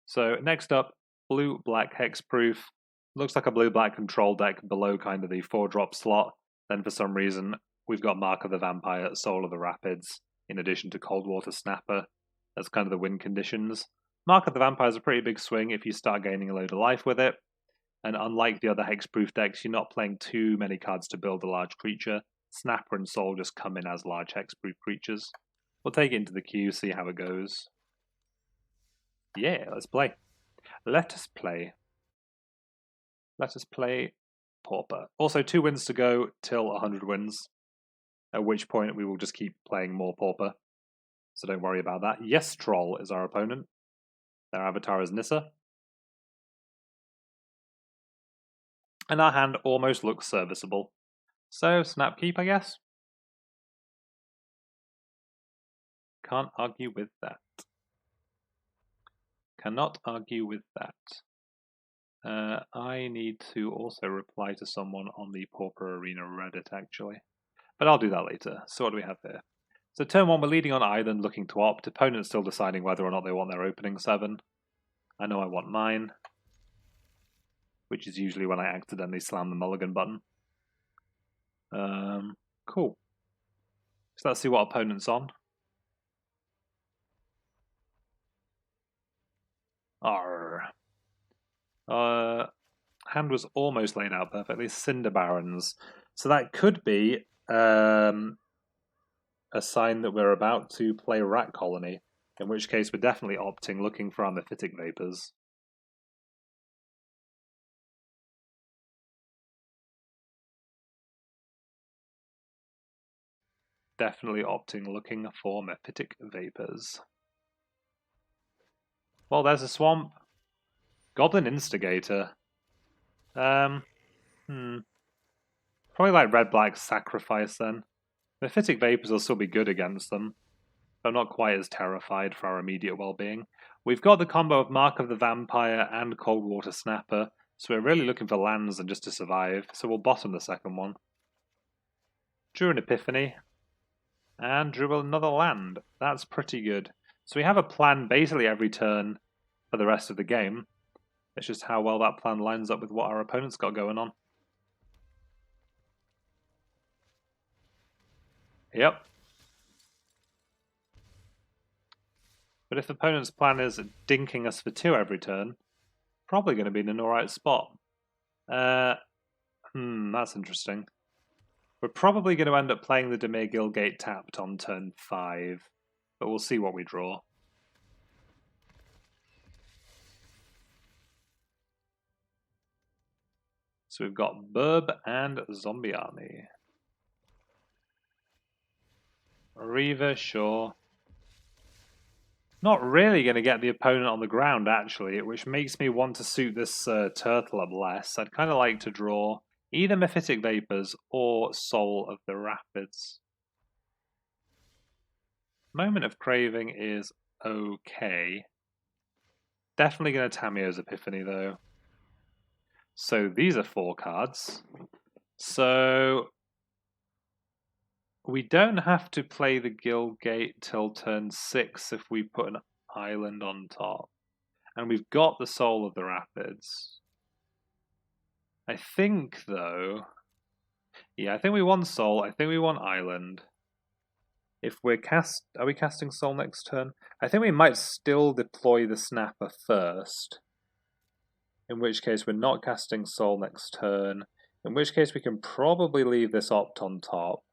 So next up, blue-black hexproof. Looks like a blue-black control deck below kind of the 4-drop slot. Then for some reason, we've got Mark of the Vampire, Soul of the Rapids, in addition to Cold Water Snapper. That's kind of the win conditions. Mark of the Vampire is a pretty big swing if you start gaining a load of life with it. And unlike the other hexproof decks, you're not playing too many cards to build a large creature. Snapper and Soul just come in as large hexproof creatures. We'll take it into the queue, see how it goes. Yeah, let's play. Let us play. Let us play Pauper. Also, 2 wins to go till 100 wins, at which point we will just keep playing more Pauper. So don't worry about that. Yes, Troll is our opponent. Their avatar is Nissa. And our hand almost looks serviceable. So, snap keep, I guess. Can't argue with that. Cannot argue with that. I need to also reply to someone on the Pauper Arena Reddit, actually. But I'll do that later. So what do we have here? So turn 1, we're leading on Island, looking to opt. Opponent's still deciding whether or not they want their opening 7. I know I want mine, which is usually when I accidentally slam the mulligan button. Cool. So let's see what opponent's on. Hand was almost laid out perfectly. Cinder Barons. So that could be a sign that we're about to play Rat Colony, in which case we're definitely opting, looking for our Mephitic Vapors. Definitely opting, looking for Mephitic Vapors. Well, there's a swamp. Goblin Instigator. Probably like red-black Sacrifice then. Mephitic Vapors will still be good against them. I'm not quite as terrified for our immediate well-being. We've got the combo of Mark of the Vampire and Cold Water Snapper, so we're really looking for lands and just to survive, so we'll bottom the second one. Drew an Epiphany, and drew another land. That's pretty good. So we have a plan basically every turn for the rest of the game. It's just how well that plan lines up with what our opponent's got going on. Yep. But if the opponent's plan is dinking us for 2 every turn, probably going to be in an alright spot. That's interesting. We're probably going to end up playing the Dimir Guildgate tapped on turn 5, but we'll see what we draw. So we've got Burb and Zombie Army. Reaver, sure. Not really going to get the opponent on the ground, actually, which makes me want to suit this turtle up less. I'd kind of like to draw either Mephitic Vapors or Soul of the Rapids. Moment of Craving is okay. Definitely going to Tamiyo's Epiphany, though. So these are 4 cards. So we don't have to play the Guildgate till turn 6 if we put an island on top. And we've got the Soul of the Rapids. I think, though... Yeah, I think we want Soul. I think we want Island. If we're are we casting Soul next turn? I think we might still deploy the Snapper first. In which case we're not casting Soul next turn. In which case we can probably leave this opt on top.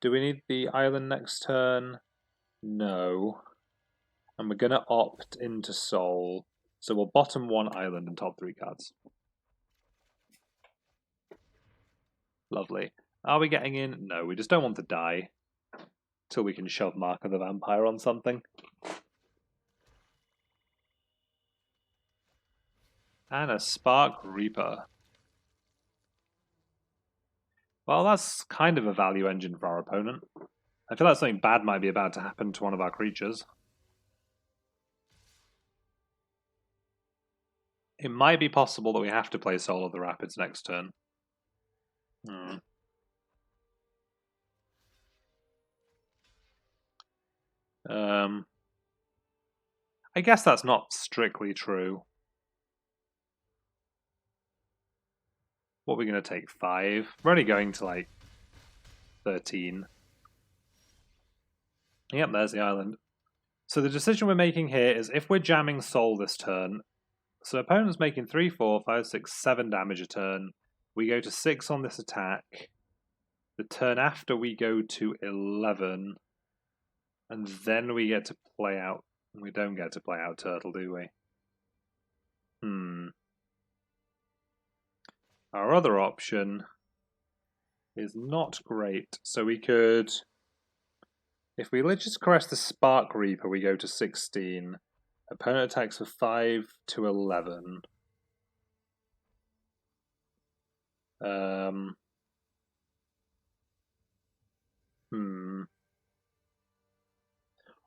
Do we need the island next turn? No. And we're going to opt into Soul. So we'll bottom 1 island and top 3 cards. Lovely. Are we getting in? No, we just don't want to die. Till we can shove Mark of the Vampire on something. And a Spark Reaper. Well, that's kind of a value engine for our opponent. I feel like something bad might be about to happen to one of our creatures. It might be possible that we have to play Soul of the Rapids next turn. I guess that's not strictly true. What are we going to take? 5? We're only going to like 13. Yep, there's the island. So the decision we're making here is if we're jamming Soul this turn, so opponent's making 3, 4, 5, 6, 7 damage a turn. We go to 6 on this attack. The turn after we go to 11. And then we get to play out. We don't get to play out Turtle, do we? Our other option is not great. So we could... If we Lich's Caress the Spark Reaper, we go to 16. Opponent attacks for 5 to 11.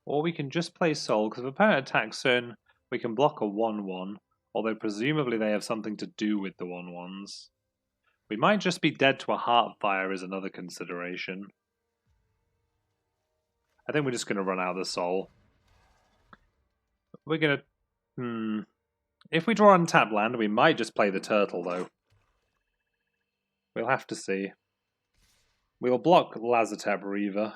Or we can just play Soul, because if opponent attacks soon, we can block a 1-1, although presumably they have something to do with the 1-1s. We might just be dead to a Heartfire is another consideration. I think we're just going to run out the Soul. We're going to... If we draw untapped land, we might just play the Turtle, though. We'll have to see. We'll block Lazotep Reaver.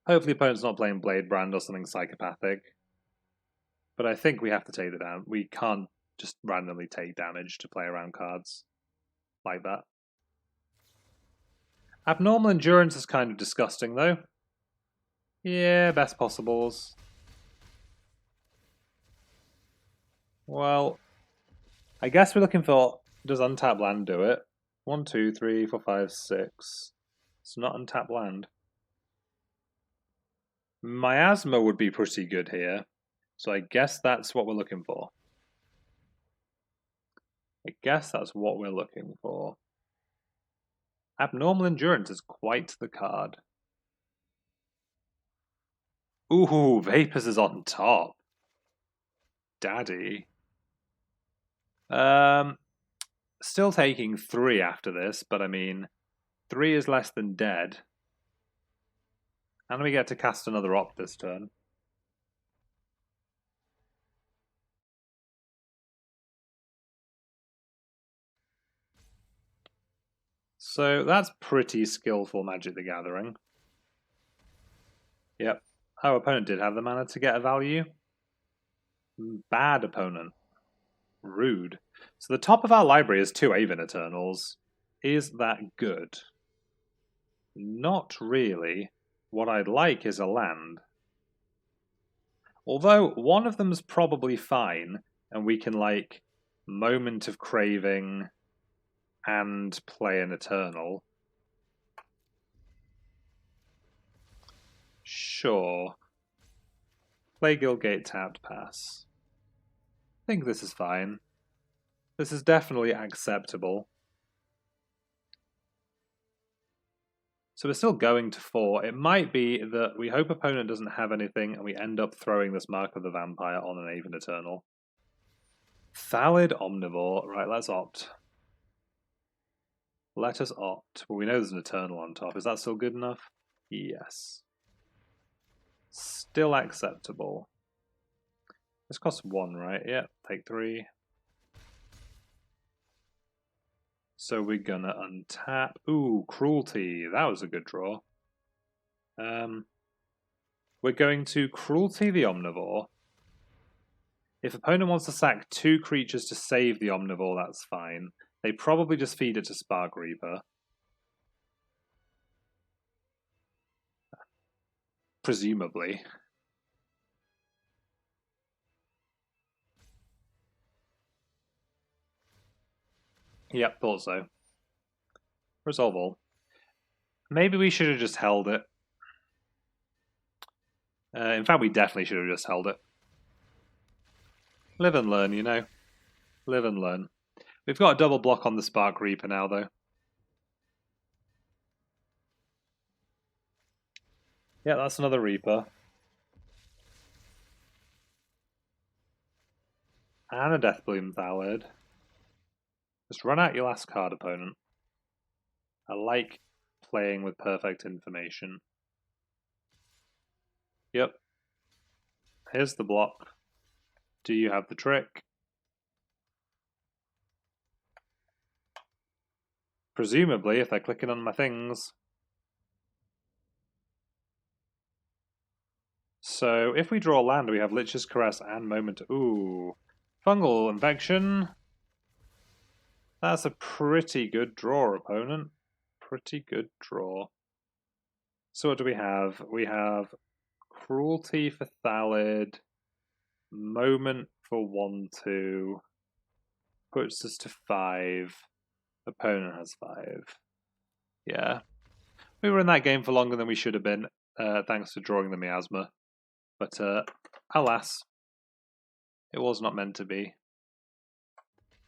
Hopefully the opponent's not playing Blade Brand or something psychopathic. But I think we have to take it down. We can't just randomly take damage to play around cards like that. Abnormal Endurance is kind of disgusting, though. Yeah, best possibles. Well, I guess we're looking for... Does untapped land do it? 1, 2, 3, 4, 5, 6. It's not untapped land. Miasma would be pretty good here. So I guess that's what we're looking for. Abnormal Endurance is quite the card. Ooh, Vapors is on top. Daddy. Still taking 3 after this, but I mean, 3 is less than dead. And we get to cast another Opt this turn. So that's pretty skillful Magic the Gathering. Yep. Our opponent did have the mana to get a value. Bad opponent. Rude. So the top of our library is 2 Aven Eternals. Is that good? Not really. What I'd like is a land. Although one of them's probably fine, and we can like Moment of Craving and play an Eternal. Sure. Play Guildgate tapped, pass. I think this is fine. This is definitely acceptable. So we're still going to 4. It might be that we hope opponent doesn't have anything and we end up throwing this Mark of the Vampire on an Aven Eternal. Thallid Omnivore. Right, let's opt. Let us opt. Well, we know there's an Eternal on top. Is that still good enough? Yes. Still acceptable. This costs 1, right? Yeah, take 3. So we're gonna untap. Ooh, Cruelty. That was a good draw. We're going to Cruelty the Omnivore. If opponent wants to sack 2 creatures to save the Omnivore, that's fine. They probably just feed it to Spark Reaper. Presumably. Yep, thought so. Resolve all. Maybe we should have just held it. In fact, we definitely should have just held it. Live and learn, you know. Live and learn. We've got a double block on the Spark Reaper now, though. Yeah, that's another Reaper. And a Deathbloom Thallid. Just run out your last card, opponent. I like playing with perfect information. Yep. here's the block. Do you have the trick? Presumably, if they're clicking on my things. So, if we draw land, we have Lich's Caress and Moment. Ooh. Fungal Infection. That's a pretty good draw, opponent. Pretty good draw. So what do we have? We have Cruelty for Thallid. Moment for 1/2. Puts us to 5. Opponent has 5. Yeah. We were in that game for longer than we should have been, thanks to drawing the miasma. But alas, it was not meant to be.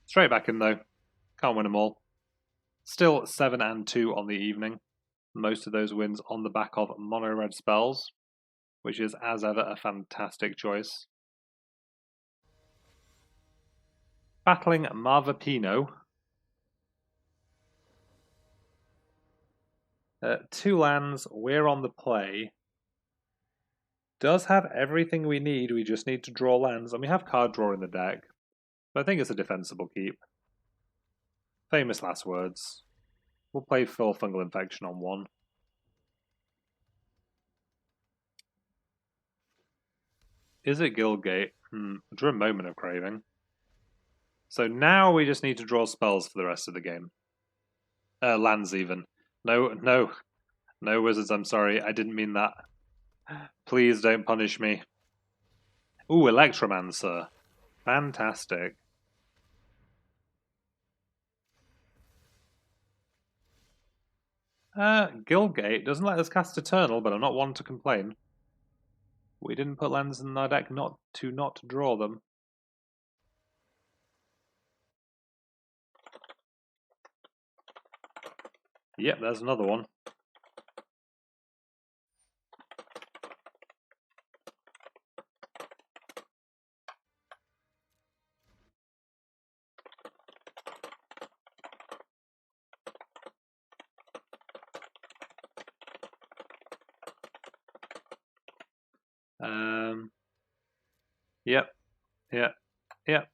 Straight back in though. Can't win them all. Still 7 and 2 on the evening. Most of those wins on the back of mono red spells, which is as ever a fantastic choice. Battling Marvapino. 2 lands, we're on the play. Does have everything we need, we just need to draw lands, and we have card draw in the deck. But I think it's a defensible keep. Famous last words. We'll play full Fungal Infection on 1. Is it Guildgate? Drew a Moment of Craving. So now we just need to draw spells for the rest of the game. Lands even. No wizards, I'm sorry. I didn't mean that. Please don't punish me. Ooh, Electromancer. Fantastic. Guildgate doesn't let us cast Eternal, but I'm not one to complain. We didn't put lands in our deck not to draw them. Yep, there's another one. Yep.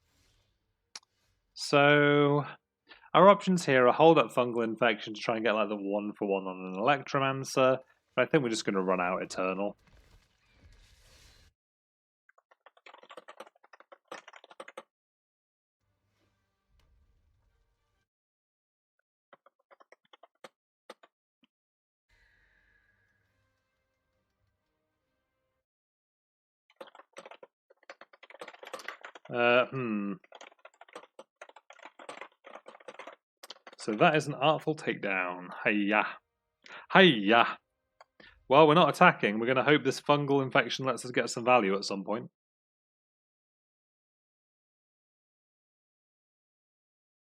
So our options here are hold up Fungal Infection to try and get like the 1-for-1 on an Electromancer, but I think we're just going to run out Eternal. So that is an Artful Takedown. Hiya. Hiya. Well, we're not attacking. We're going to hope this Fungal Infection lets us get some value at some point.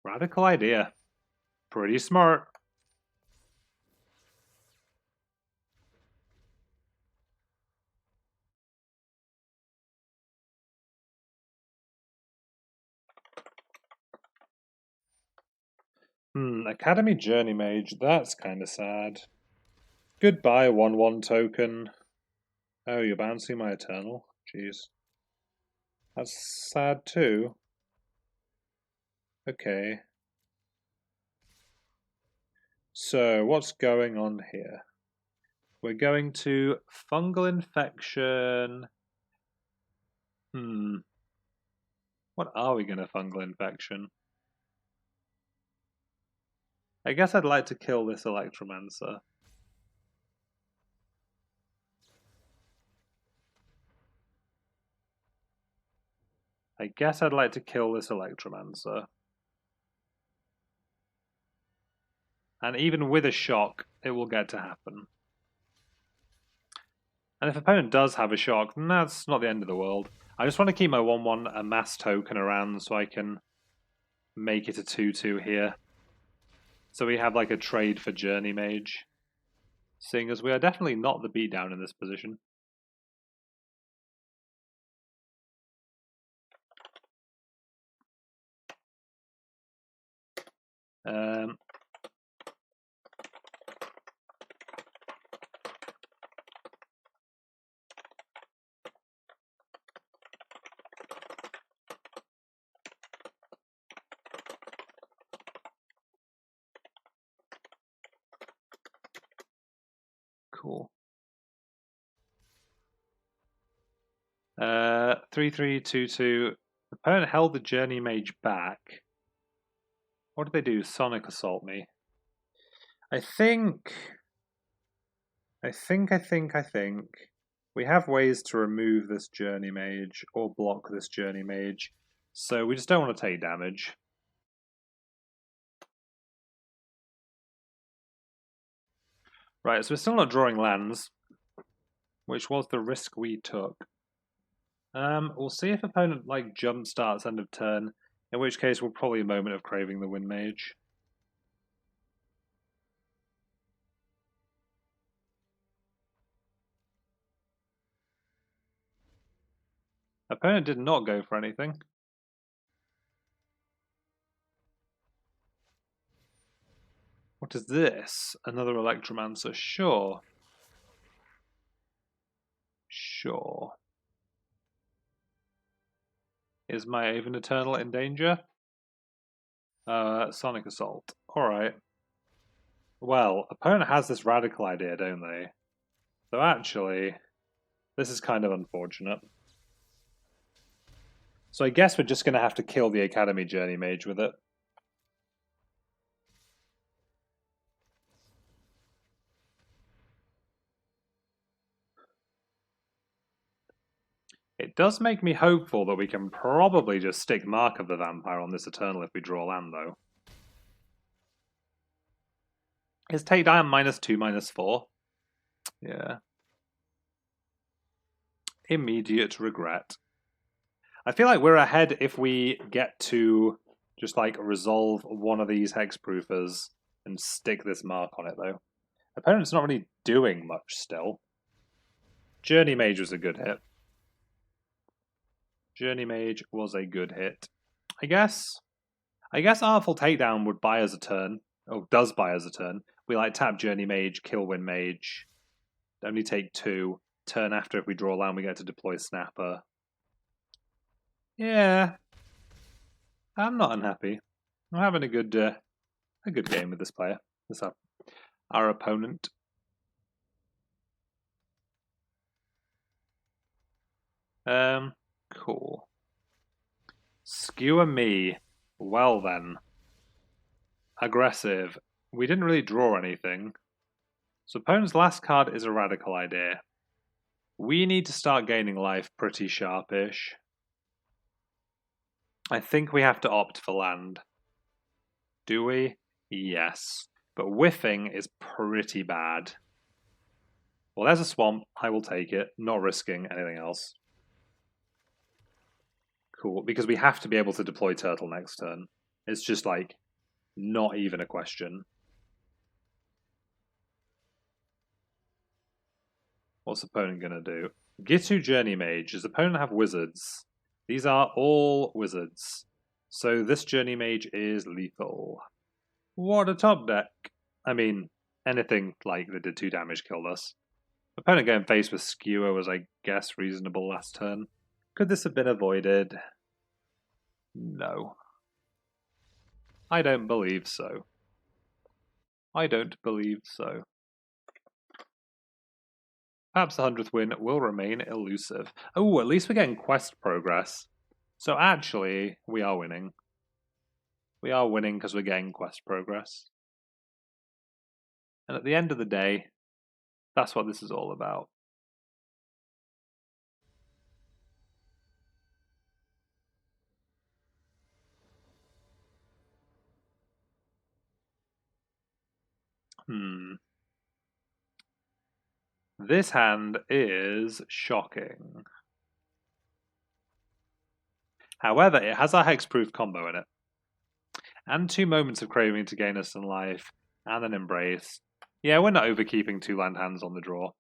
Radical idea. Pretty smart. Academy Journey Mage. That's kind of sad. Goodbye, 1/1 token. Oh, you're bouncing my Eternal? Jeez. That's sad too. Okay. So, what's going on here? We're going to Fungal Infection. What are we going to Fungal Infection? I guess I'd like to kill this Electromancer. And even with a shock, it will get to happen. And if opponent does have a shock, then that's not the end of the world. I just want to keep my 1/1 amass token around so I can make it a 2/2 here. So we have like a trade for Journey Mage. Seeing as we are definitely not the beatdown in this position. Cool. 3-3-2-2. Opponent held the Journey Mage back. What did they do? Sonic Assault me. I think we have ways to remove this Journey Mage or block this Journey Mage, so we just don't want to take damage. Right, so we're still not drawing lands, which was the risk we took. We'll see if opponent jump starts end of turn, in which case we'll probably Moment of Craving the Wind Mage. Opponent did not go for anything. What is this? Another Electromancer. Sure. Sure. Is my Aven Eternal in danger? Sonic Assault. Alright. Well, opponent has this radical idea, don't they? So actually, this is kind of unfortunate. So I guess we're just going to have to kill the Academy Journey Mage with it. It does make me hopeful that we can probably just stick Mark of the Vampire on this Eternal if we draw land, though. Is Takedown -2, -4? Yeah. Immediate regret. I feel like we're ahead if we get to just resolve one of these Hexproofers and stick this mark on it, though. Opponent's not really doing much still. Journey Mage was a good hit. Journey Mage was a good hit. I guess Artful Takedown would buy us a turn. Oh, does buy us a turn. We tap Journey Mage, kill Wind Mage. Only take 2. Turn after if we draw land, we get to deploy Snapper. Yeah. I'm not unhappy. I'm having a good game with this player. This our opponent. Cool. Skewer me. Well then. Aggressive. We didn't really draw anything. So opponent's last card is a radical idea. We need to start gaining life pretty sharpish. I think we have to opt for land. Do we? Yes. But whiffing is pretty bad. Well, there's a swamp. I will take it. Not risking anything else. Cool. Because we have to be able to deploy Turtle next turn. It's just not even a question. What's opponent going to do? Gitu Journey Mage. Does opponent have wizards? These are all wizards. So this Journey Mage is lethal. What a top deck. I mean, anything that did 2 damage killed us. Opponent getting faced with Skewer was, I guess, reasonable last turn. Could this have been avoided? No. I don't believe so. I don't believe so. Perhaps the 100th win will remain elusive. Oh, at least we're getting quest progress. So actually, we are winning. We are winning because we're getting quest progress. And at the end of the day, that's what this is all about. This hand is shocking. However, it has our Hexproof combo in it. And 2 Moments of Craving to gain us some life, and an Embrace. Yeah, we're not overkeeping 2 land hands on the draw.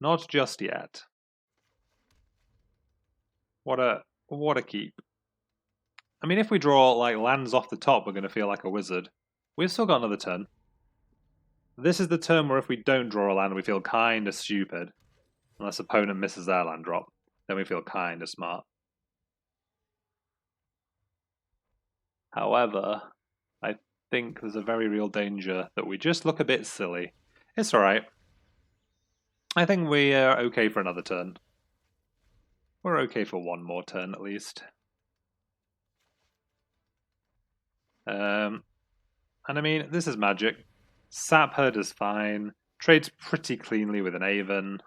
Not just yet. What a keep. I mean, if we draw lands off the top, we're going to feel like a wizard. We've still got another turn. This is the turn where if we don't draw a land, we feel kind of stupid. Unless opponent misses their land drop. Then we feel kind of smart. However, I think there's a very real danger that we just look a bit silly. It's alright. I think we are okay for another turn. We're okay for one more turn at least. And I mean, this is magic. Sap Herd is fine. Trades pretty cleanly with an Aven.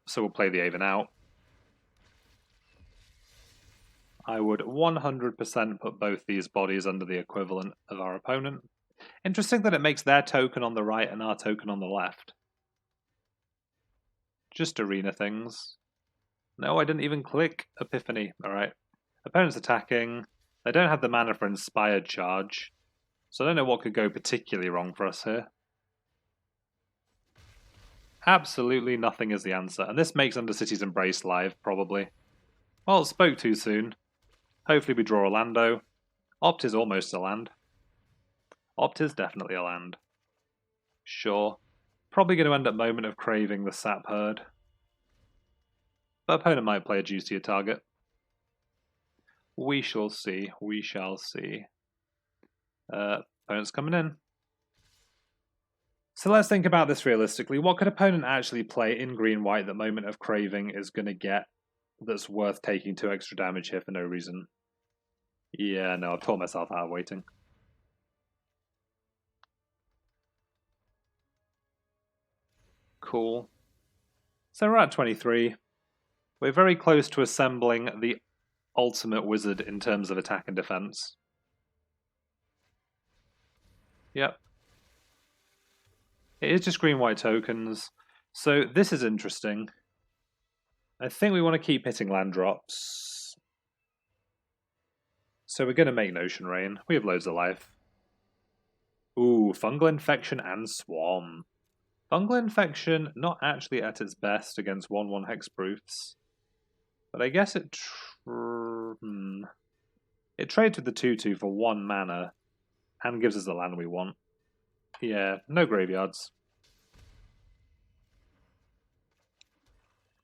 So we'll play the Aven out. I would 100% put both these bodies under the equivalent of our opponent. Interesting that it makes their token on the right and our token on the left. Just arena things. No, I didn't even click Epiphany. Alright. Opponent's attacking. They don't have the mana for Inspired Charge. So I don't know what could go particularly wrong for us here. Absolutely nothing is the answer. And this makes Undercity's Embrace live, probably. Well, spoke too soon. Hopefully we draw a lando. Opt is almost a land. Opt is definitely a land. Sure. Probably going to end up Moment of Craving the Sap Herd. But opponent might play a juicier target. We shall see. We shall see. Opponent's coming in. So let's think about this realistically. What could opponent actually play in green-white that Moment of Craving is going to get that's worth taking 2 extra damage here for no reason? Yeah, no, I've taught myself out of waiting. Cool. So we're at 23. We're very close to assembling the ultimate wizard in terms of attack and defense. Yep. It is just green-white tokens. So this is interesting. I think we want to keep hitting land drops. So we're going to make Notion Rain. We have loads of life. Ooh, Fungal Infection and Swarm. Fungal Infection, not actually at its best against 1/1 Hexproofs. But I guess it trades with the 2/2 for 1 mana and gives us the land we want. Yeah, no graveyards.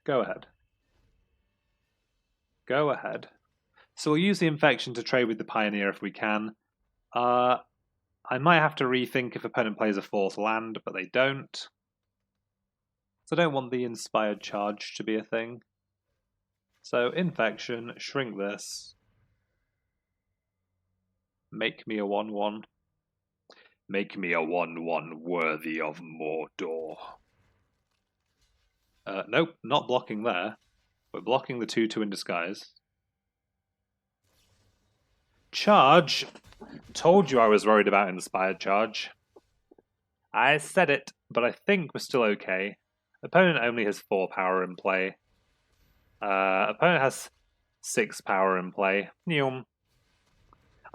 Go ahead. Go ahead. So we'll use the Infection to trade with the Pioneer if we can. I might have to rethink if opponent plays a 4th land, but they don't. So I don't want the Inspired Charge to be a thing. So Infection, shrink this. Make me a 1/1. Make me a 1/1 worthy of Mordor. Nope, not blocking there. We're blocking the 2/2 in disguise. Charge! Told you I was worried about Inspired Charge. I said it, but I think we're still okay. Opponent only has 4 power in play. Opponent has 6 power in play. Neum.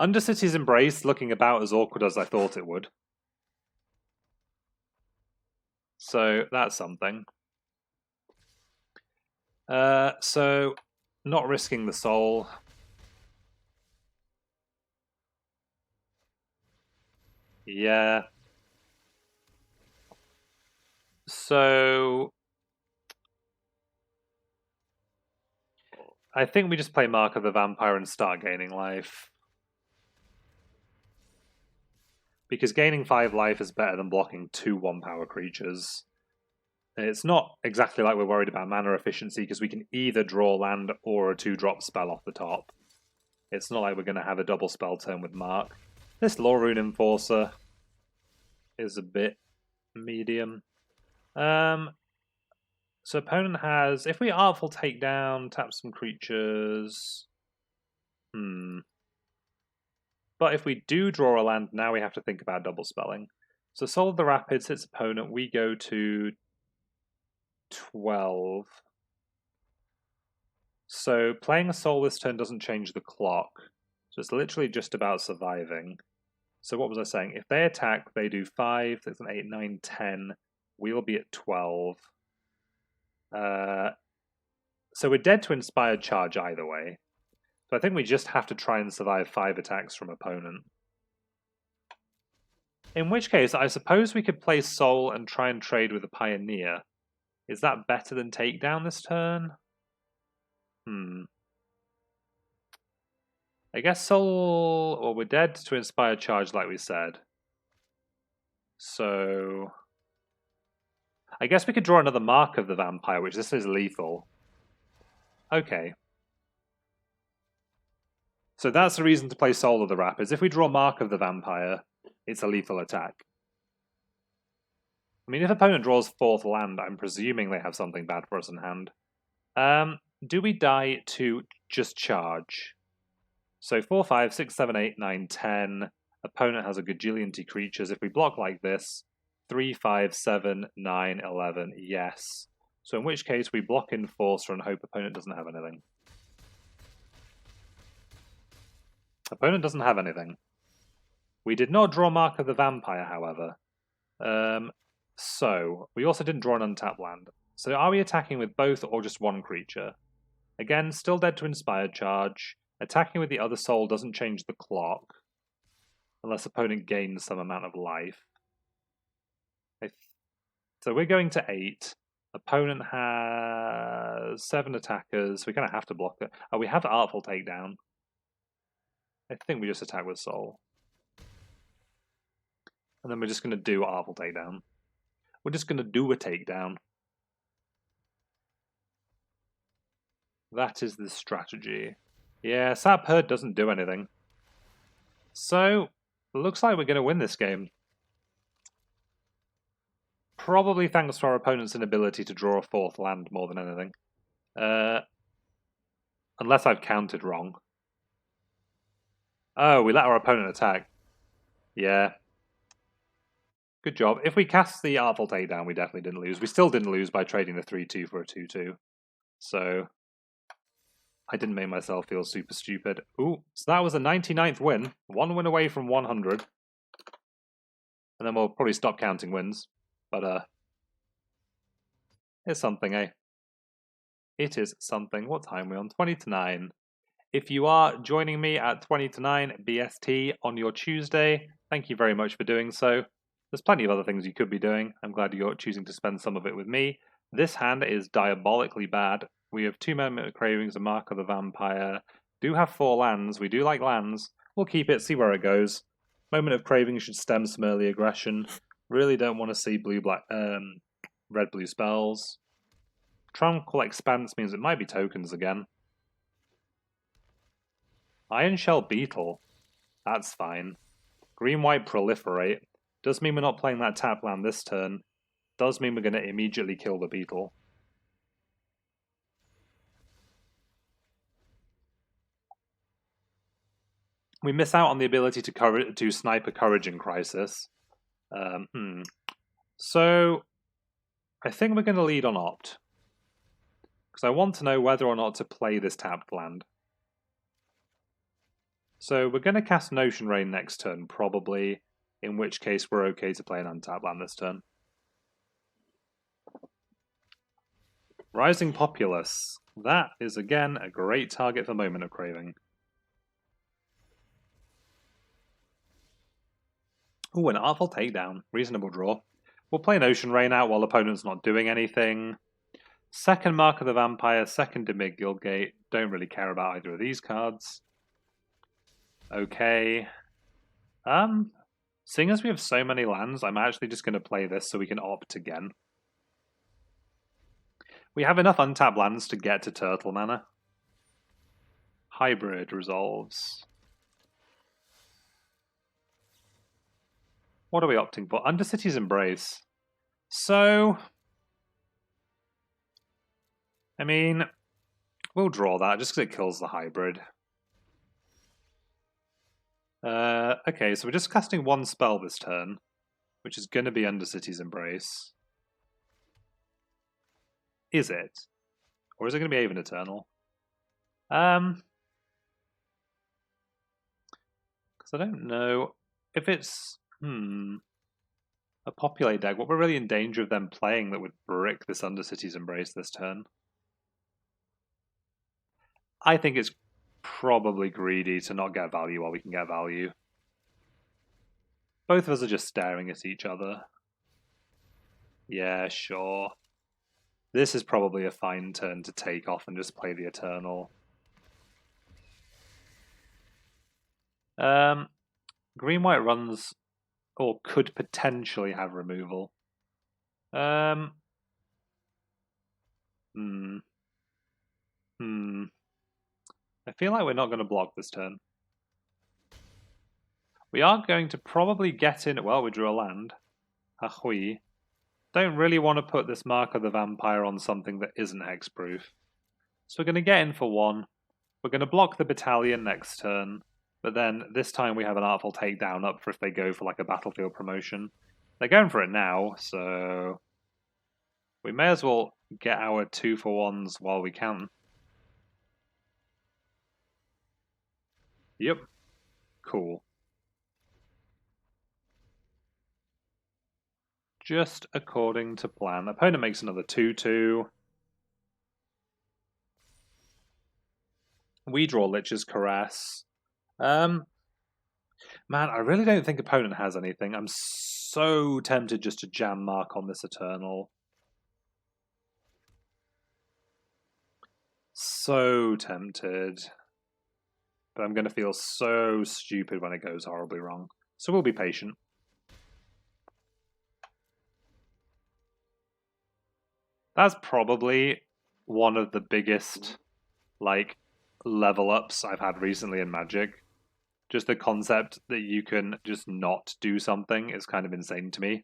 Undercity's Embrace looking about as awkward as I thought it would. So that's something. So not risking the soul. Yeah. So I think we just play Mark of the Vampire and start gaining life. Because gaining 5 life is better than blocking 2 1-power creatures. It's not exactly like we're worried about mana efficiency because we can either draw land or a 2-drop spell off the top. It's not like we're going to have a double spell turn with Mark. This Law Rune Enforcer is a bit medium. So opponent has... If we Artful Takedown, tap some creatures... But if we do draw a land, now we have to think about double spelling. So Soul of the Rapids hits opponent. We go to 12. So playing a Soul this turn doesn't change the clock. So it's literally just about surviving. So what was I saying? If they attack, they do 5, 6, 8, 9, 10. We will be at 12. So we're dead to Inspired Charge either way. So I think we just have to try and survive 5 attacks from opponent. In which case, I suppose we could play Soul and try and trade with a Pioneer. Is that better than Takedown this turn? I guess Soul... Well, we're dead to Inspired Charge like we said. So... I guess we could draw another Mark of the Vampire, which this is lethal. Okay. So that's the reason to play Soul of the Rapids. If we draw Mark of the Vampire, it's a lethal attack. I mean, if opponent draws 4th land, I'm presuming they have something bad for us in hand. Do we die to just charge? So 4, 5, 6, 7, 8, 9, 10. Opponent has a gajillion creatures. If we block like this, 3, 5, 7, 9, 11, yes. So in which case we block Enforcer and hope opponent doesn't have anything. Opponent doesn't have anything. We did not draw Mark of the Vampire, however. So we also didn't draw an untapped land. So are we attacking with both or just one creature? Again, still dead to Inspired Charge. Attacking with the other soul doesn't change the clock. Unless opponent gains some amount of life. So we're going to 8. Opponent has 7 attackers. We're going to have to block it. Oh, we have Artful Takedown. I think we just attack with soul. And then we're just going to do Artful Takedown. We're just going to do a takedown. That is the strategy. Yeah, Sap Herd doesn't do anything. So, it looks like we're going to win this game. Probably thanks to our opponent's inability to draw a 4th land more than anything. Unless I've counted wrong. Oh, we let our opponent attack. Yeah. Good job. If we cast the Artful Takedown, we definitely didn't lose. We still didn't lose by trading the 3-2 for a 2-2. So, I didn't make myself feel super stupid. Ooh, so that was a 99th win. 1 win away from 100. And then we'll probably stop counting wins. But, it's something, eh? It is something. What time are we on? 20 to 9. If you are joining me at 20 to 9 BST on your Tuesday, thank you very much for doing so. There's plenty of other things you could be doing. I'm glad you're choosing to spend some of it with me. This hand is diabolically bad. We have 2 Moment of Cravings, a Mark of the Vampire. Do have 4 lands. We do like lands. We'll keep it, see where it goes. Moment of Craving should stem some early aggression. Really don't want to see red-blue spells. Tranquil Expanse means it might be tokens again. Iron Shell Beetle. That's fine. Green-white Proliferate. Does mean we're not playing that tap land this turn. Does mean we're going to immediately kill the beetle. We miss out on the ability to snipe a Courage in Crisis. So, I think we're going to lead on Opt. Because I want to know whether or not to play this tapped land. So we're going to cast Notion Rain next turn, probably. In which case we're okay to play an untapped land this turn. Rising Populace. That is again a great target for Moment of Craving. Ooh, an Artful Takedown. Reasonable draw. We'll play an Ocean Rain out while opponent's not doing anything. Second Mark of the Vampire, second Dimir Guildgate. Don't really care about either of these cards. Okay. Seeing as we have so many lands, I'm actually just going to play this so we can opt again. We have enough untapped lands to get to Turtle mana. Hybrid resolves. What are we opting for? Undercity's Embrace. So, I mean, we'll draw that just because it kills the hybrid. Okay, so we're just casting 1 spell this turn, which is going to be Undercity's Embrace. Is it? Or is it going to be Aven Eternal? Because I don't know. If it's a Populate deck, what we're really in danger of them playing that would brick this Undercity's Embrace this turn? I think it's probably greedy to not get value while we can get value. Both of us are just staring at each other. Yeah, sure. This is probably a fine turn to take off and just play the Eternal. Green-white runs, or could potentially have removal. I feel like we're not going to block this turn. We are going to probably get in... Well, we drew a land. Ahui. Don't really want to put this Mark of the Vampire on something that isn't hexproof. So we're going to get in for 1. We're going to block the battalion next turn. But then this time we have an Artful Takedown up for if they go for like a battlefield promotion. They're going for it now, so... We may as well get our 2-for-1s while we can. Yep. Cool. Just according to plan. Opponent makes another 2-2. We draw Lich's Caress. Man, I really don't think opponent has anything. I'm so tempted just to jam Mark on this Eternal. So tempted. But I'm going to feel so stupid when it goes horribly wrong. So we'll be patient. That's probably one of the biggest, like, level ups I've had recently in Magic. Just the concept that you can just not do something is kind of insane to me.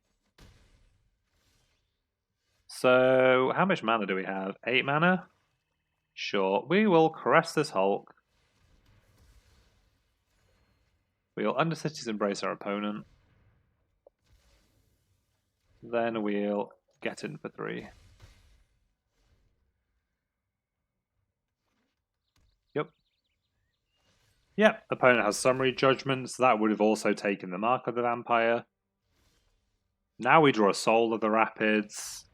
So, how much mana do we have? 8 mana? Sure, we will caress this Hulk. We'll Undercity's Embrace our opponent. Then we'll get in for 3. Yep, opponent has Summary Judgments. That would have also taken the Mark of the Vampire. Now we draw a Soul of the Rapids.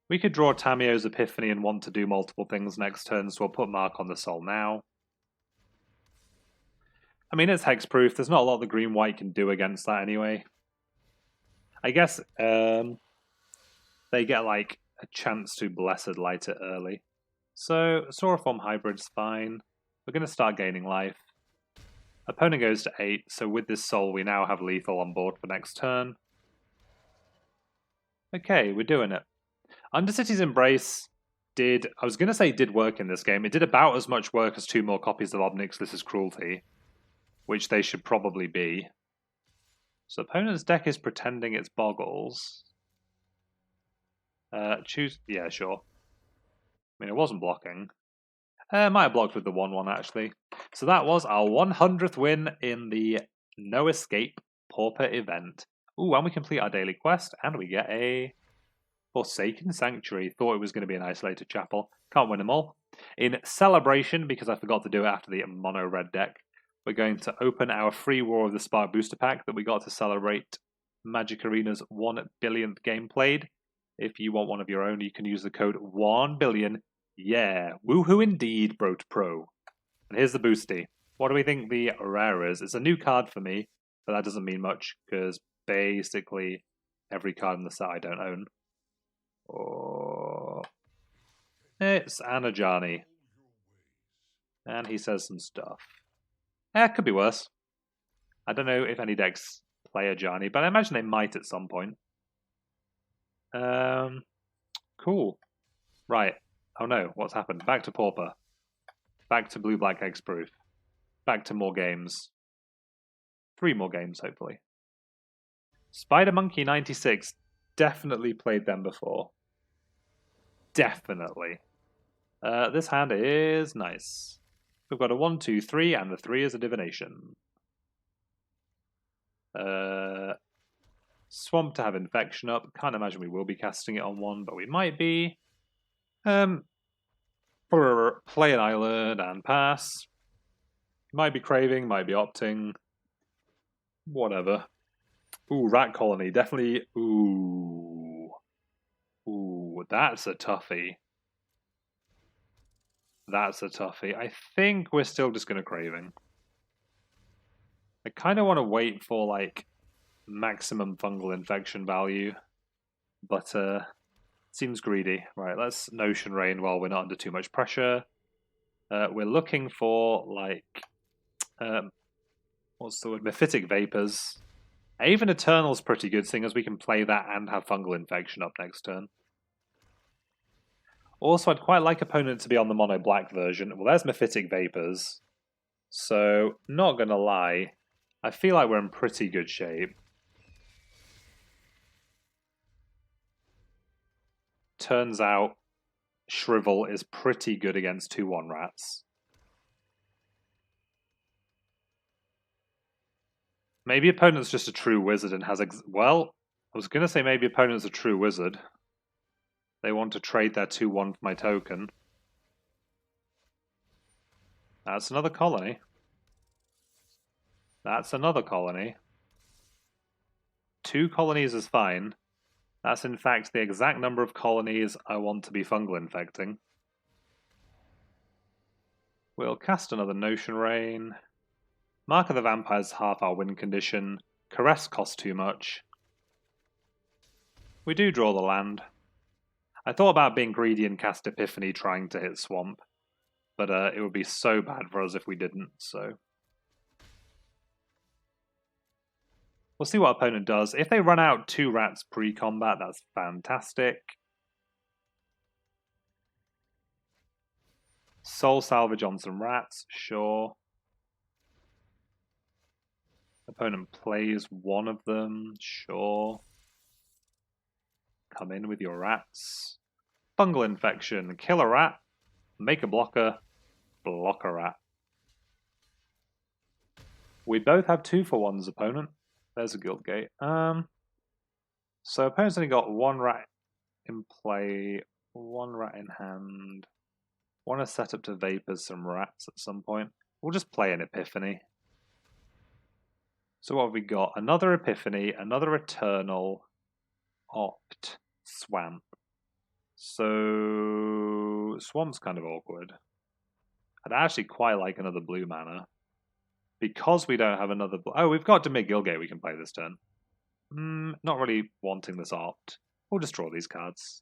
We could draw Tamiyo's Epiphany and want to do multiple things next turn, so we'll put Mark on the Soul now. I mean, it's hexproof. There's not a lot the green-white can do against that anyway. I guess they get, like, a chance to Blessed Light it early. So, Sauriform Hybrid's fine. We're going to start gaining life. Opponent goes to 8, so with this Soul we now have lethal on board for next turn. Okay, we're doing it. Undercity's Embrace did work in this game. It did about as much work as 2 more copies of Nixilis' Cruelty, which they should probably be. So opponent's deck is pretending it's Boggles. Choose... Yeah, sure. I mean, it wasn't blocking. Might have blocked with the 1-1, actually. So that was our 100th win in the No Escape Pauper event. Ooh, and we complete our daily quest, and we get a Forsaken Sanctuary. Thought it was going to be an isolated chapel. Can't win them all. In celebration, because I forgot to do it after the mono red deck, we're going to open our free War of the Spark booster pack that we got to celebrate Magic Arena's 1 billionth game played. If you want one of your own, you can use the code 1billion. Yeah, woohoo indeed, Bro to Pro. And here's the boosty. What do we think the rare is? It's a new card for me, but that doesn't mean much, because basically every card in the set I don't own. Oh, it's Anajani. And he says some stuff. It could be worse. I don't know if any decks play Ajani, but I imagine they might at some point. Cool. Right. Oh no, what's happened? Back to Pauper. Back to Blue-Black Hexproof. Back to more games. 3 more games, hopefully. Spider Monkey 96. Definitely played them before. Definitely. This hand is nice. We've got a 1, 2, 3, and the 3 is a Divination. Swamp to have Infection up. Can't imagine we will be casting it on 1, but we might be. Play an island and pass. Might be Craving, might be Opting. Whatever. Ooh, Rat Colony. Definitely. Ooh, that's a toughie. That's a toughie. I think we're still just going to Craving. I kind of want to wait for, like, maximum Fungal Infection value. But, seems greedy. Right, let's Notion Rain while we're not under too much pressure. We're looking for, like, what's the word? Mephitic Vapors. Aven Eternal's pretty good, seeing as we can play that and have Fungal Infection up next turn. Also, I'd quite like opponent to be on the mono black version. Well, there's Mephitic Vapors. So, not gonna lie, I feel like we're in pretty good shape. Turns out, Shrivel is pretty good against 2/1 rats. Maybe opponent's just a true wizard and has... well, I was gonna say maybe opponent's a true wizard. They want to trade their 2/1 for my token. That's another colony. That's another colony. 2 colonies is fine. That's in fact the exact number of colonies I want to be fungal infecting. We'll cast another Notion Rain. Mark of the Vampire's half our win condition. Caress costs too much. We do draw the land. I thought about being greedy and cast Epiphany trying to hit Swamp, but it would be so bad for us if we didn't, so... We'll see what opponent does. If they run out 2 rats pre-combat, that's fantastic. Soul Salvage on some rats, sure. Opponent plays one of them, sure. Come in with your rats. Fungal Infection, kill a rat, make a blocker, block a rat. We both have 2-for-1s, opponent. There's a Guildgate. So opponent's only got 1 rat in play, 1 rat in hand. Want to set up to Vapors some rats at some point. We'll just play an Epiphany. So what have we got? Another Epiphany, another Eternal, Opt, Swamp. So Swamp's kind of awkward. I'd actually quite like another blue mana. Because we don't have another... oh, we've got Dimir Guildgate we can play this turn. Not really wanting this Opt. We'll just draw these cards.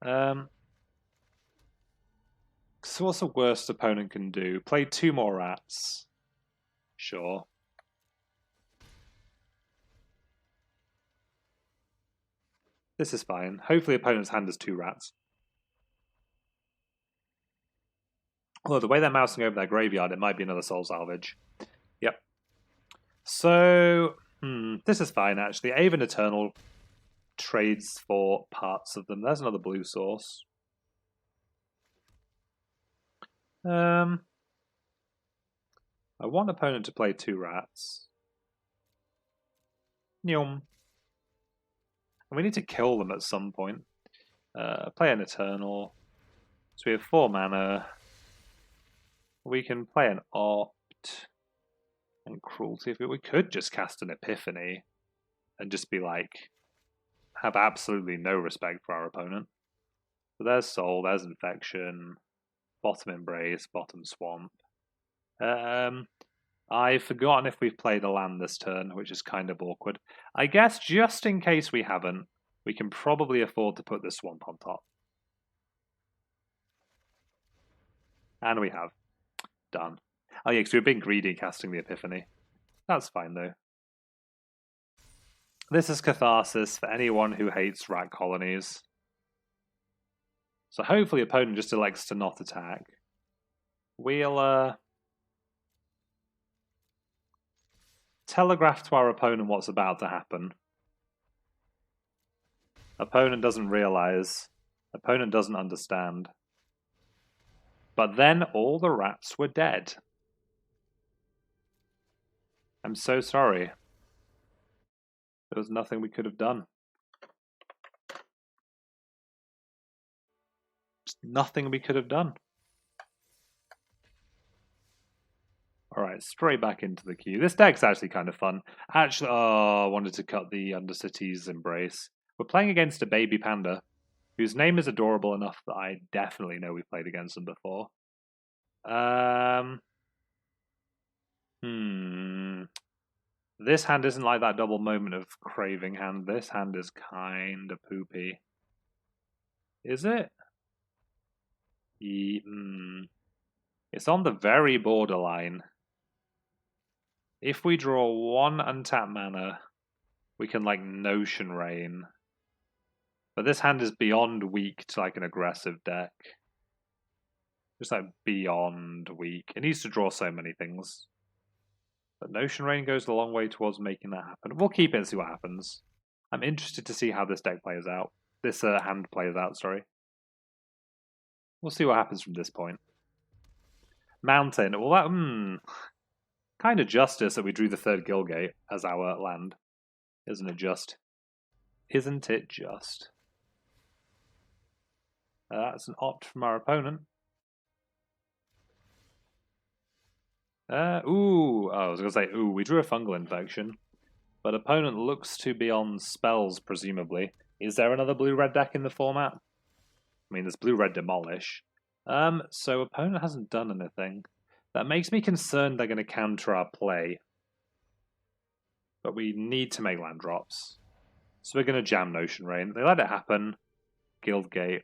So what's the worst opponent can do? Play 2 more rats. Sure. This is fine. Hopefully opponent's hand has 2 rats. Although the way they're mousing over their graveyard, it might be another Soul Salvage. Yep. So, this is fine actually. Aven Eternal trades for parts of them. There's another blue source. I want opponent to play 2 rats. Nyum. And we need to kill them at some point. Play an Eternal. So we have 4 mana. We can play an Opt and Cruelty. If we could just cast an Epiphany and just be like, have absolutely no respect for our opponent. So there's Soul, there's Infection, bottom Embrace, bottom Swamp. I've forgotten if we've played a land this turn, which is kind of awkward. I guess just in case we haven't, we can probably afford to put this Swamp on top. And we have. Done. Oh yeah, because we've been greedy casting the Epiphany. That's fine though. This is catharsis for anyone who hates rat colonies. So hopefully opponent just elects to not attack. We'll telegraph to our opponent what's about to happen. Opponent doesn't realize. Opponent doesn't understand. But then all the rats were dead. I'm so sorry. There was nothing we could have done. Just nothing we could have done. Alright, straight back into the queue. This deck's actually kind of fun. Actually, I wanted to cut the Undercity's Embrace. We're playing against a baby panda, whose name is adorable enough that I definitely know we've played against them before. This hand isn't like that double Moment of Craving hand. This hand is kind of poopy. Is it? It's on the very borderline. If we draw 1 untapped mana, we can, like, Notion Rain. But this hand is beyond weak to, like, an aggressive deck. Just, like, beyond weak. It needs to draw so many things. But Notion Rain goes a long way towards making that happen. We'll keep it and see what happens. I'm interested to see how this deck plays out. This hand plays out, sorry. We'll see what happens from this point. Mountain. Well, that, kind of justice that we drew the 3rd Guildgate as our land. Isn't it just? Isn't it just? That's an opt from our opponent. I was going to say, we drew a Fungal Infection. But opponent looks to be on spells, presumably. Is there another blue-red deck in the format? I mean, there's blue-red Demolish. So opponent hasn't done anything. That makes me concerned they're going to counter our play. But we need to make land drops. So we're going to jam Notion Rain. They let it happen. Guildgate.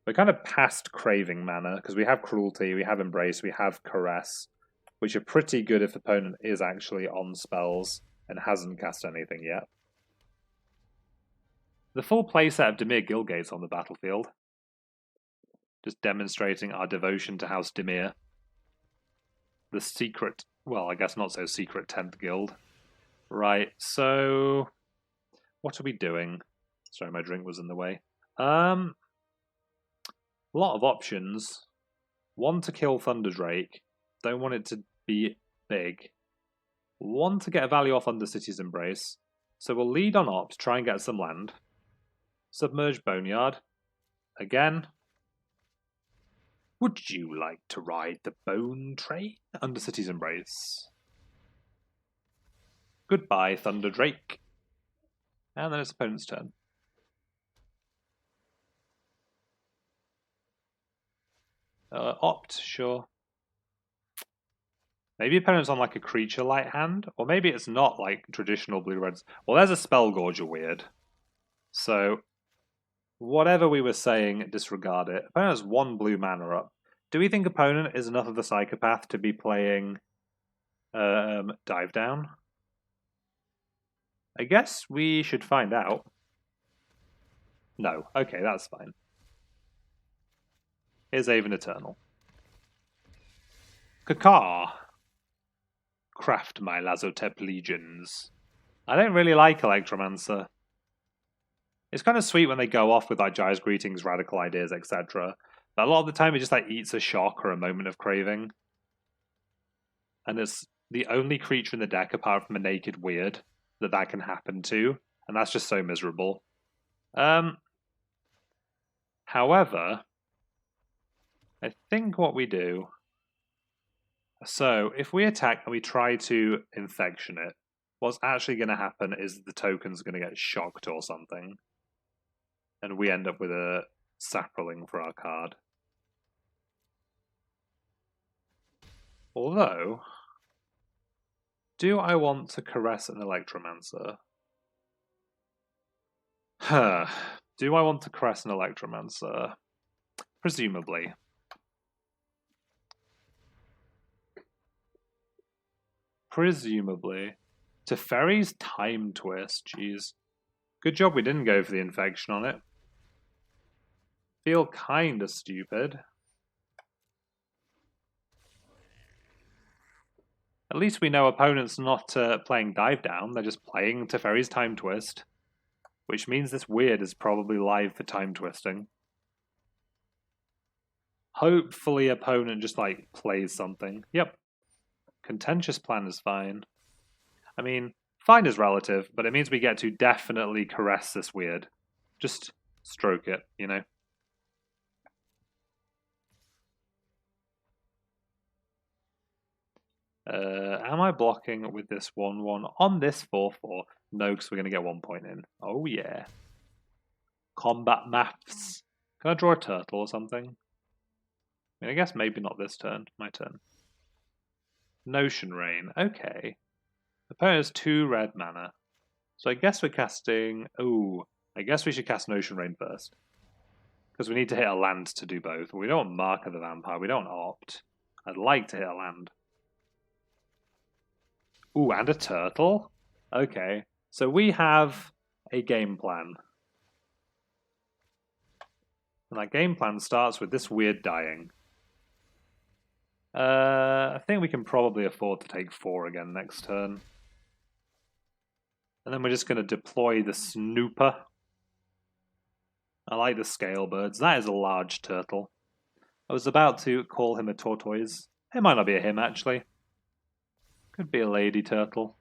We're kind of past Craving mana, because we have Cruelty, we have Embrace, we have Caress, which are pretty good if opponent is actually on spells and hasn't cast anything yet. The full playset of Dimir Guildgate's on the battlefield. Just demonstrating our devotion to House Dimir. The secret, well, I guess not so secret 10th guild. Right, so what are we doing? Sorry, my drink was in the way. A lot of options. One to kill Thunderdrake. Don't want it to be big. One to get a value off Undercity's Embrace. So we'll lead on opt, try and get some land. Submerged Boneyard. Again. Would you like to ride the bone train? Undercity's Embrace. Goodbye, Thunderdrake. And then it's opponent's turn. Opt, sure. Maybe opponent's on like a creature light hand, or maybe it's not like traditional blue-reds. Well, there's a Spellgorger weird. So, whatever we were saying, disregard it. Opponent has 1 blue mana up. Do we think opponent is enough of a psychopath to be playing Dive Down? I guess we should find out. No, okay, that's fine. Here's Aven Eternal. Kakar. Craft my Lazotep legions. I don't really like Electromancer. It's kind of sweet when they go off with like Gyre's Greetings, Radical Ideas, etc. But a lot of the time it just like eats a shock or a moment of craving. And it's the only creature in the deck apart from a naked weird that can happen to. And that's just so miserable. However, I think what we do... So, if we attack and we try to Infection it, what's actually going to happen is the token's going to get shocked or something. And we end up with a Saproling for our card. Although, do I want to Caress an Electromancer? Do I want to Caress an Electromancer? Presumably. Presumably. Teferi's Time Twist, jeez. Good job we didn't go for the Infection on it. Feel kinda stupid. At least we know opponent's not playing Dive Down, they're just playing Teferi's Time Twist. Which means this weird is probably live for Time Twisting. Hopefully opponent just like plays something. Yep. Contentious Plan is fine. I mean, fine is relative, but it means we get to definitely caress this weird. Just stroke it, you know? Am I blocking with this 1-1 on this 4-4? No, because we're going to get 1 point in. Oh yeah. Combat maths. Can I draw a turtle or something? I mean, I guess maybe not this turn. My turn. Notion Rain. Okay. Opponent has 2 red mana. So I guess we're casting... Ooh. I guess we should cast Notion Rain first. Because we need to hit a land to do both. We don't want Mark of the Vampire. We don't opt. I'd like to hit a land. Ooh, and a turtle? Okay, so we have a game plan. And that game plan starts with this weird dying. I think we can probably afford to take 4 again next turn. And then we're just going to deploy the snooper. I like the scale birds. That is a large turtle. I was about to call him a tortoise. It might not be a him, actually. Could be a lady turtle.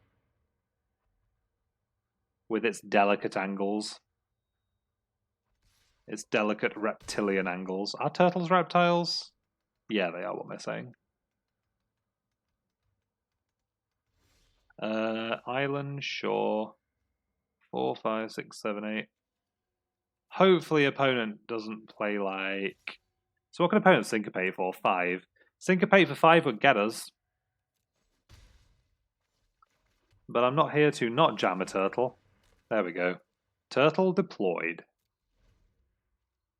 With its delicate angles. Its delicate reptilian angles. Are turtles reptiles? Yeah, they are, what am I saying? Island, shore. 4, 5, 6, 7, 8. Hopefully opponent doesn't play like... So what can opponent syncopate for? 5. Syncopate for 5 would get us. But I'm not here to not jam a turtle. There we go. Turtle deployed.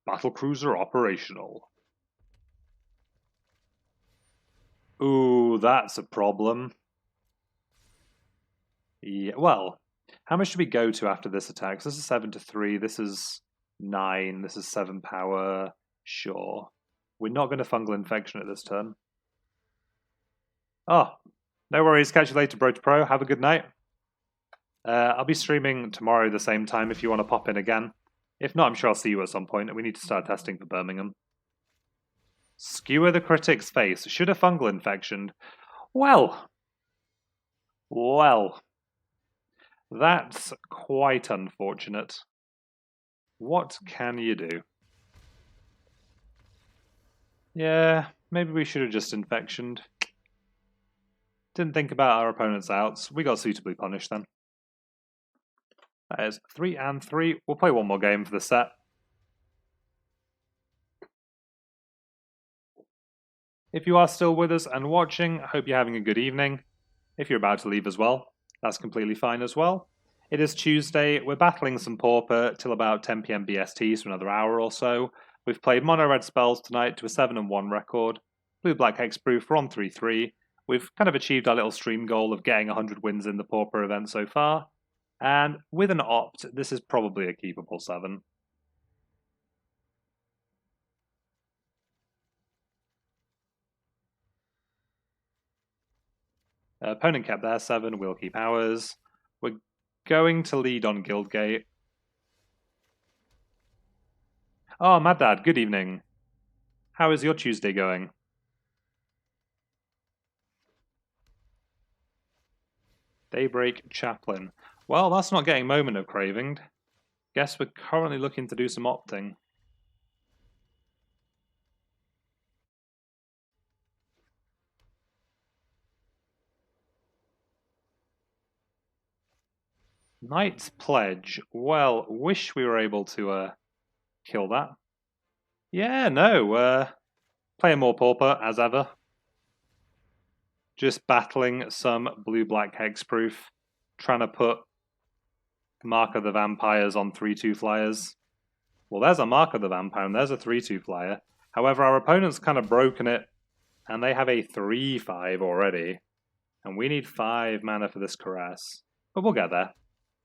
Battlecruiser operational. Ooh, that's a problem. Yeah, well, how much do we go to after this attack? So this is 7 to 3, this is 9, this is 7 power. Sure. We're not going to Fungal Infection at this turn. Oh, no worries. Catch you later, Bro to Pro. Have a good night. I'll be streaming tomorrow the same time if you want to pop in again. If not, I'm sure I'll see you at some point. We need to start testing for Birmingham. Skewer the critic's face. Should a Fungal Infection? Well, that's quite unfortunate. What can you do? Yeah, maybe we should have just Infectioned. Didn't think about our opponent's outs. We got suitably punished then. That is 3 and 3. We'll play one more game for the set. If you are still with us and watching, I hope you're having a good evening. If you're about to leave as well, that's completely fine as well. It is Tuesday. We're battling some Pauper till about 10 PM BST, so another hour or so. We've played mono red spells tonight to a 7-1 record. Blue black hexproof, we're on 3-3. We've kind of achieved our little stream goal of getting 100 wins in the Pauper event so far. And with an opt, this is probably a keepable 7. Opponent kept their 7, we'll keep ours. We're going to lead on Guildgate. Oh, Mad Dad, good evening. How is your Tuesday going? Daybreak Chaplain. Well, that's not getting Moment of Craving. Guess we're currently looking to do some opting. Knight's Pledge. Well, wish we were able to kill that. Yeah, no. Playing more Pauper, as ever. Just battling some blue-black hexproof. Trying to put Mark of the Vampires on 3-2 flyers. Well, there's a Mark of the Vampire, and there's a 3-2 flyer. However, our opponent's kind of broken it, and they have a 3-5 already. And we need 5 mana for this Caress. But we'll get there.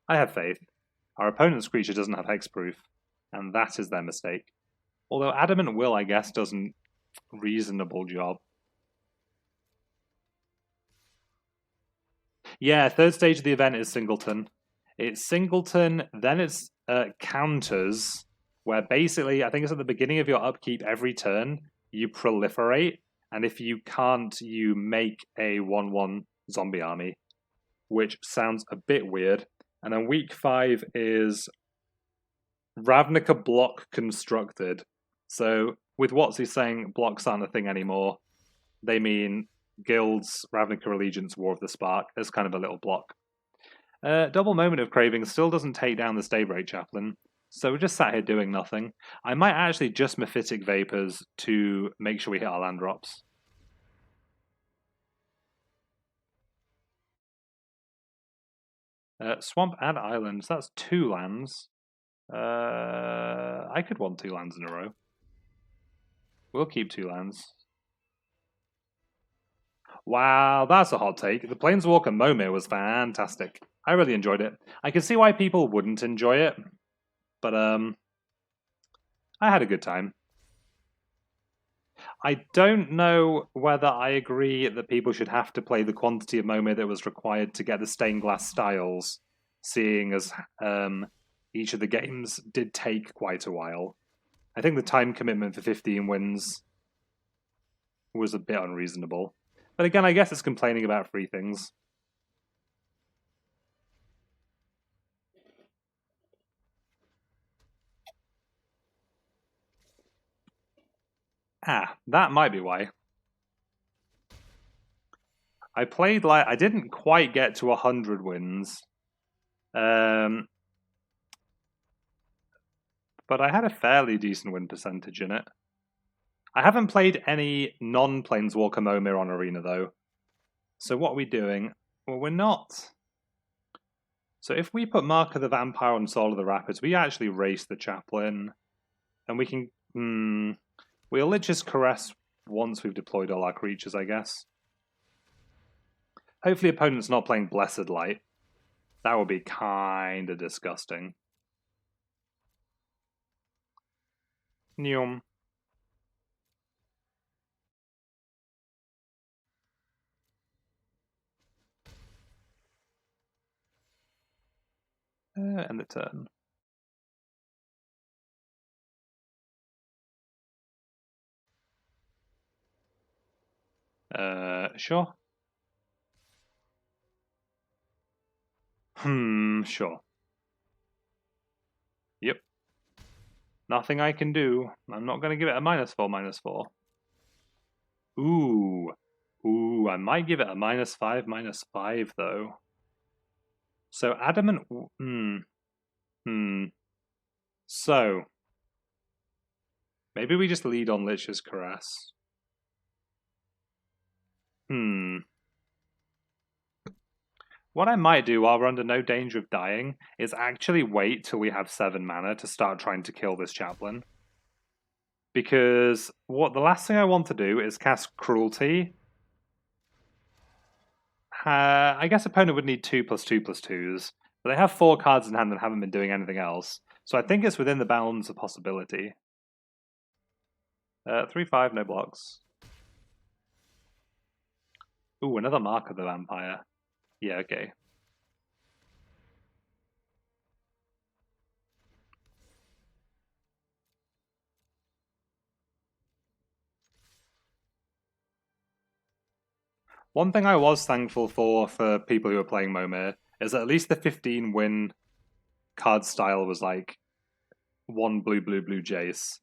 I have faith. Our opponent's creature doesn't have hexproof, and that is their mistake. Although Adamant Will, I guess, does a reasonable job. Yeah, third stage of the event is Singleton. It's Singleton, then it's counters, where basically, I think it's at the beginning of your upkeep every turn, you proliferate, and if you can't, you make a 1-1 zombie army, which sounds a bit weird. And then week 5 is Ravnica block constructed. So with what's he saying, blocks aren't a thing anymore. They mean guilds, Ravnica Allegiance, War of the Spark as kind of a little block. Double Moment of Craving still doesn't take down this Daybreak Chaplain, so we're just sat here doing nothing. I might actually just Mephitic Vapors to make sure we hit our land drops. Swamp and Islands, that's 2 lands. I could want 2 lands in a row. We'll keep 2 lands. Wow, that's a hot take. The Planeswalker Momir was fantastic. I really enjoyed it. I can see why people wouldn't enjoy it, but I had a good time. I don't know whether I agree that people should have to play the quantity of Momir that was required to get the stained glass styles, seeing as each of the games did take quite a while. I think the time commitment for 15 wins was a bit unreasonable. But again, I guess it's complaining about free things. Ah, that might be why. I played like I didn't quite get to 100 wins. But I had a fairly decent win percentage in it. I haven't played any non-Planeswalker Momir on Arena, though. So what are we doing? Well, we're not. So if we put Mark of the Vampire on Soul of the Rapids, we actually race the Chaplain. And we can... we'll Lich's Caress once we've deployed all our creatures, I guess. Hopefully opponent's not playing Blessed Light. That would be kind of disgusting. Neum. End the turn. Sure. Sure. Yep. Nothing I can do. I'm not going to give it a -4/-4. Ooh, I might give it a -5/-5, though. So, Adamant... So, maybe we just lead on Lich's Caress. What I might do while we're under no danger of dying is actually wait till we have 7 mana to start trying to kill this Chaplain. Because the last thing I want to do is cast Cruelty. I guess opponent would need 2+2/2s, but they have 4 cards in hand and haven't been doing anything else. So I think it's within the bounds of possibility. 3/5, no blocks. Ooh, another Mark of the Vampire. Yeah, okay. One thing I was thankful for people who are playing Momir is that at least the 15 win card style was like 1 blue Jace.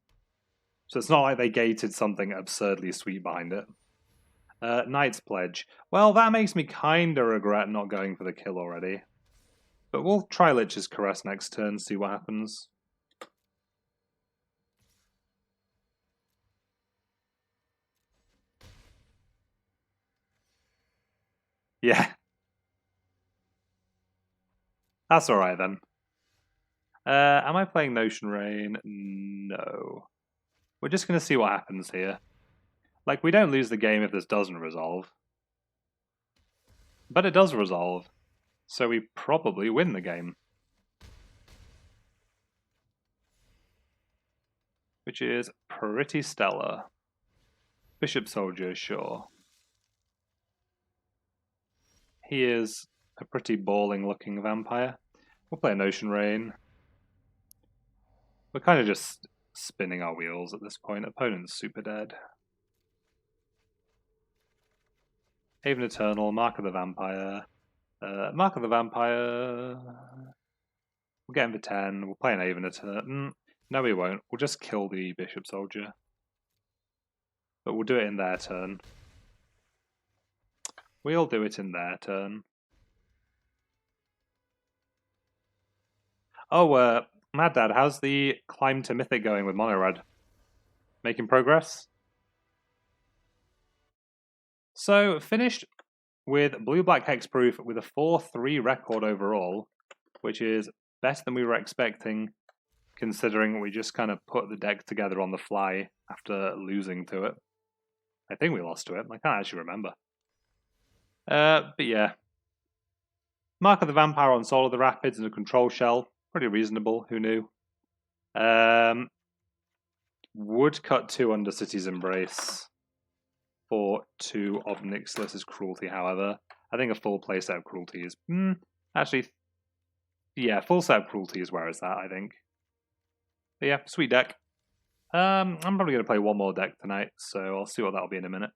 So it's not like they gated something absurdly sweet behind it. Knight's Pledge. Well, that makes me kinda regret not going for the kill already. But we'll try Lich's Caress next turn, see what happens. Yeah. That's alright then. Am I playing Notion Rain? No. We're just going to see what happens here. Like, we don't lose the game if this doesn't resolve. But it does resolve. So we probably win the game. Which is pretty stellar. Bishop Soldier, sure. He is a pretty balling looking vampire. We'll play an Ocean Rain. We're kind of just spinning our wheels at this point. Opponent's super dead. Aven Eternal, Mark of the Vampire. Mark of the Vampire. We'll get him for 10. We'll play an Aven Eternal. No, we won't. We'll just kill the Bishop Soldier. But we'll do it in their turn. We'll do it in their turn. Oh, Mad Dad, how's the climb to Mythic going with Mono Red? Making progress? So, finished with Blue-Black Hexproof with a 4-3 record overall, which is better than we were expecting, considering we just kind of put the deck together on the fly after losing to it. I think we lost to it. I can't actually remember. But yeah. Mark of the Vampire on Soul of the Rapids and a control shell. Pretty reasonable, who knew? Would cut 2 under City's Embrace for 2 of Nixilis' Cruelty, however. I think a full playset of Cruelty is... actually, yeah, full set of Cruelty is where it's at, I think. But yeah, sweet deck. I'm probably going to play one more deck tonight, so I'll see what that'll be in a minute.